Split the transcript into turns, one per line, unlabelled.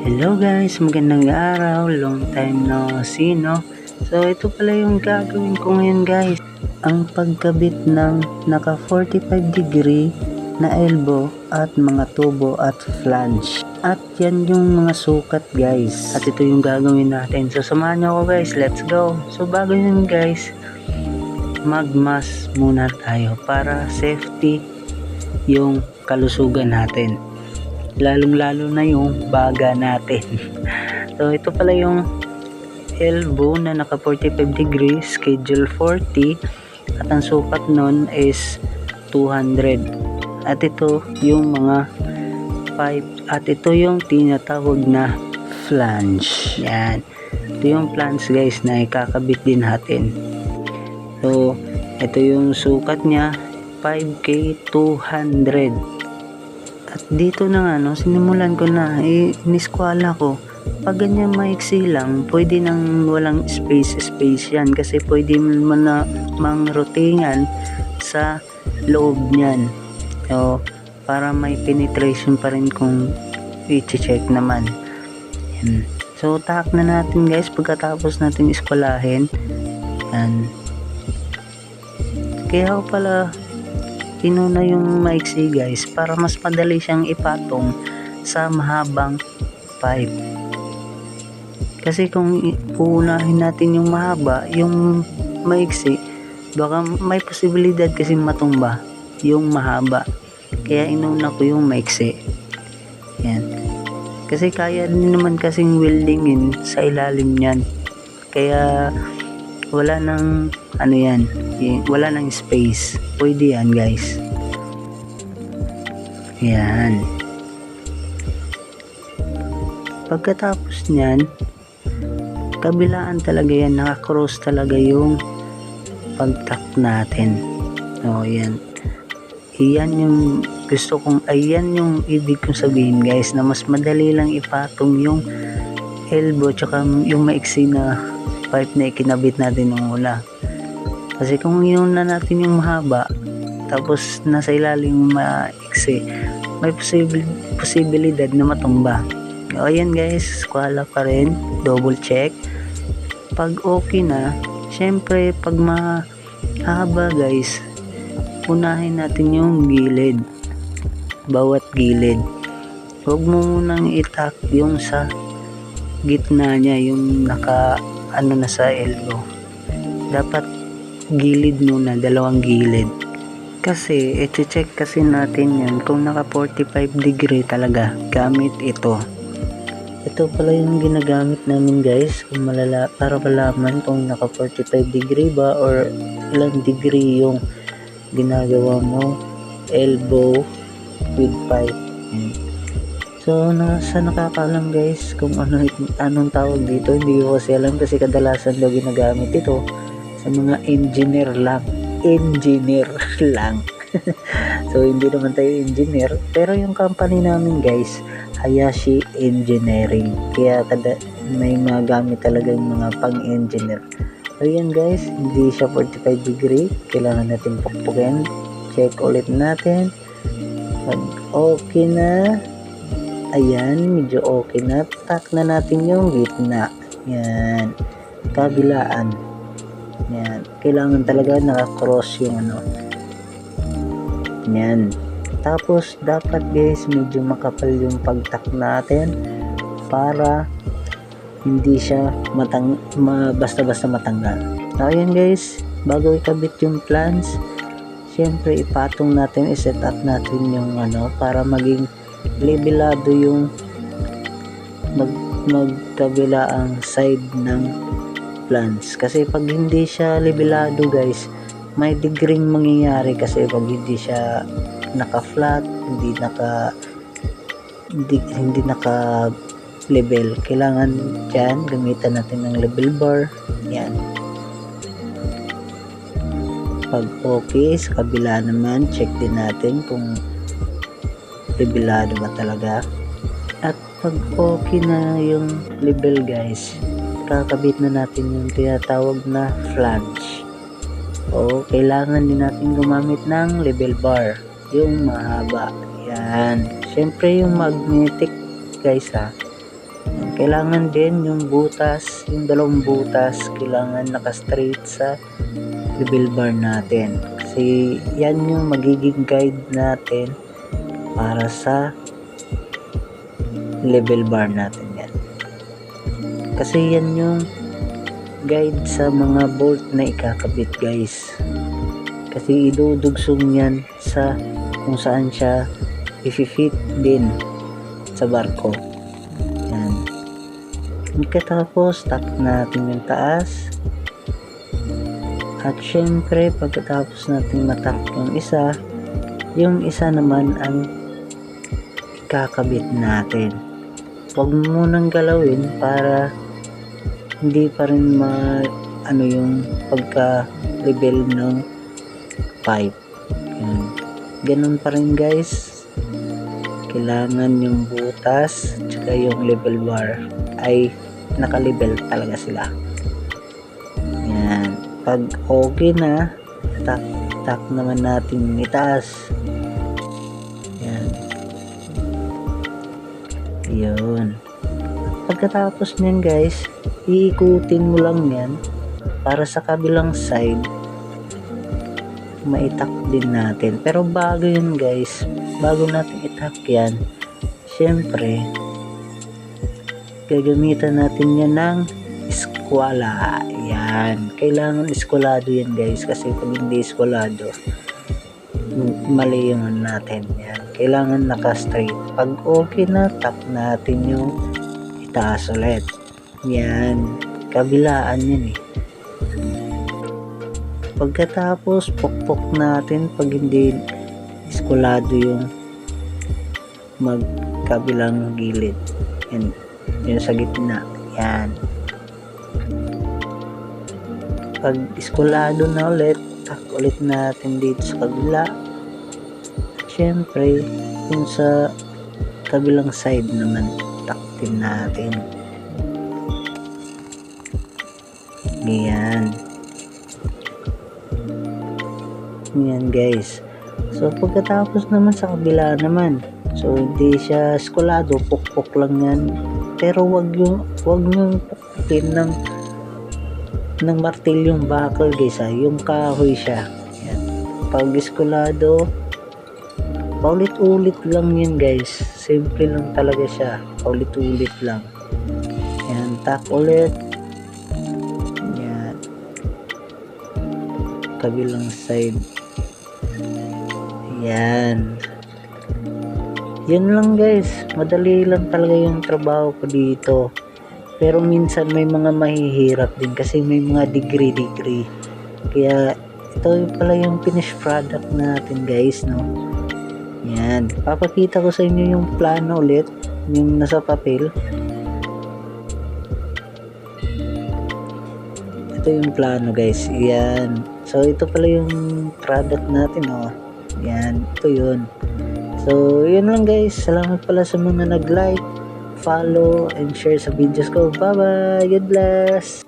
Hello guys, magandang araw, long time no see no. So ito pala yung gagawin ko ngayon guys, ang pagkabit ng naka 45 degree na elbow at mga tubo at flange. At yan yung mga sukat guys, at ito yung gagawin natin. So samahan nyo ako guys, let's go. So bago yun guys, magmask muna tayo para safety yung kalusugan natin, lalong lalo na yung baga natin. So ito pala yung elbow na naka 45 degrees, schedule 40, at ang sukat nun is 200. At ito yung mga pipe, at ito yung tinatawag na flange. Yan, ito yung flange guys na ikakabit din natin. So ito yung sukat nya, 5K 200. At dito na nga no, sinimulan ko na, iniskwala ko. Pag ganyan maiksi lang, pwede nang walang space yan, kasi pwede mo na mang-rotingan sa loob niyan. So, para may penetration pa rin kung i-check naman. Yan. So, tack na natin guys pagkatapos natin iskwalahin. Yan. Kaya ako pala inuna yung maiksi guys, para mas madali siyang ipatong sa mahabang pipe. Kasi kung uunahin natin yung mahaba, yung maiksi, baka may posibilidad kasi matumba yung mahaba. Kaya inuna ko yung maiksi. Yan. Kasi kaya din naman kasing weldingin sa ilalim niyan. Kaya wala nang ano yan, wala nang space. Pwede yan guys. Yan. Pagkatapos nyan, kabilaan talaga yan, naka-cross talaga yung pagtak natin. O yan. Iyan yung gusto kong, ayan yung ibig kong sabihin guys, na mas madali lang ipatong yung elbow tsaka yung maiksi na pipe na ikinabit natin nung una. Kasi kung yun na natin yung mahaba, tapos nasa ilalim maiksi, may posibilidad na matumba. O ayan guys, skwala pa rin, double check. Pag okay na, syempre pag mahaba guys, unahin natin yung gilid, bawat gilid. Huwag mo munang itak yung sa gitna niya, yung naka ano na sa elbow. Dapat gilid muna, dalawang gilid. Kasi i-check kasi natin yan kung naka 45 degree talaga gamit ito. Ito pala yung ginagamit namin guys, kung para malaman kung naka 45 degree ba or ilang degree yung ginagawa mo elbow with pipe. So sa nakakaalam guys kung anong tawag dito, hindi ko kasi alam, kasi kadalasan daw ginagamit ito sa mga engineer lang. So hindi naman tayo engineer, pero yung company namin guys, Hayashi Engineering, kaya may mga gamit talaga yung mga pang-engineer. So yan guys, hindi siya 45 degree, kailangan natin pukpukin. Check ulit natin. Pag okay na, ayan, medyo okay na, tack na natin yung gitna. Yan, kabilaan. Yan, kailangan talaga naka-cross yung ano. Yan. Tapos dapat guys, medyo makapal yung pagtak natin para hindi siya basta-basta matanggal. So ayan guys, bago ikabit yung flange, syempre ipatong natin, i-set up natin yung ano, para maging levelado yung magkabilaang side ng flange. Kasi pag hindi siya levelado guys, may degreeng mangyayari. Kasi pag hindi siya naka-flat, hindi naka level, kailangan dyan gamitan natin ng level bar. Yan. Pag okay, sa kabila naman, check din natin kung levelado ba talaga. At pag okay na yung level guys, kakabit na natin yung tinatawag na flange. O kailangan din natin gumamit ng level bar, yung mahaba. Yan. Siyempre yung magnetic guys ha. Kailangan din yung butas, yung dalawang butas, kailangan naka-straight sa level bar natin. Kasi yan yung magiging guide natin para sa level bar natin yan. Kasi yan yung guide sa mga bolt na ikakabit guys. Kasi idudugsong yan sa kung saan siya i-fit din sa barko. Yan. Pagkatapos, tap natin yung taas. At syempre, pagkatapos natin matap yung isa naman ang ikakabit natin. Huwag munang galawin para hindi pa rin yung pagka-level ng pipe. Yan. Ganun pa rin guys. Kailangan yung butas tsaka yung level bar ay naka-level talaga sila. Yan. Pag okay na, tak naman natin itaas. Yan. Yun. Pagkatapos niyan guys, iikutin mo lang yan para sa kabilang side maitak din natin. Pero bago yun guys, bago natin itak yan, syempre gagamitan natin yan ng eskwala. Yan, kailangan eskwalado yan guys, kasi pag hindi eskwalado mali yung natin. Yan, kailangan naka-straight. Pag okay na, tap natin yung itaas ulit. Yan, kabilaan yan eh. Pagkatapos pukpok natin pag hindi eskwalado yung magkabilang gilid. Yan, yung sa gitna. Yan. Pag eskwalado na ulit, tak ulit natin dito sa kabila. Syempre, yung sa kabilang side naman, taktin natin. Yan. Yan guys. So pagkatapos naman sa kabila naman, so hindi siya eskwalado, pukpok lang yan. Pero wag nyo pukpukin ng martilyong bakal guys ha. Yung kahoy siya. Yan. Pag eskwalado, paulit-ulit lang yan guys. Simple lang talaga siya. Paulit-ulit lang. Yan, tak ulit. Yan. Kabilang side. Yan. Yan lang guys. Madali lang talaga yung trabaho ko dito. Pero minsan may mga mahihirap din kasi may mga degree. Kaya ito pala yung finished product natin guys, no. Yan. Papakita ko sa inyo yung plano ulit, yung nasa papel. Ito yung plano guys. Yan. So ito pala yung product natin, oh. Yan, ito yun. So yun lang guys. Salamat pala sa mga nag-like, follow, and share sa videos ko. Bye bye. God bless.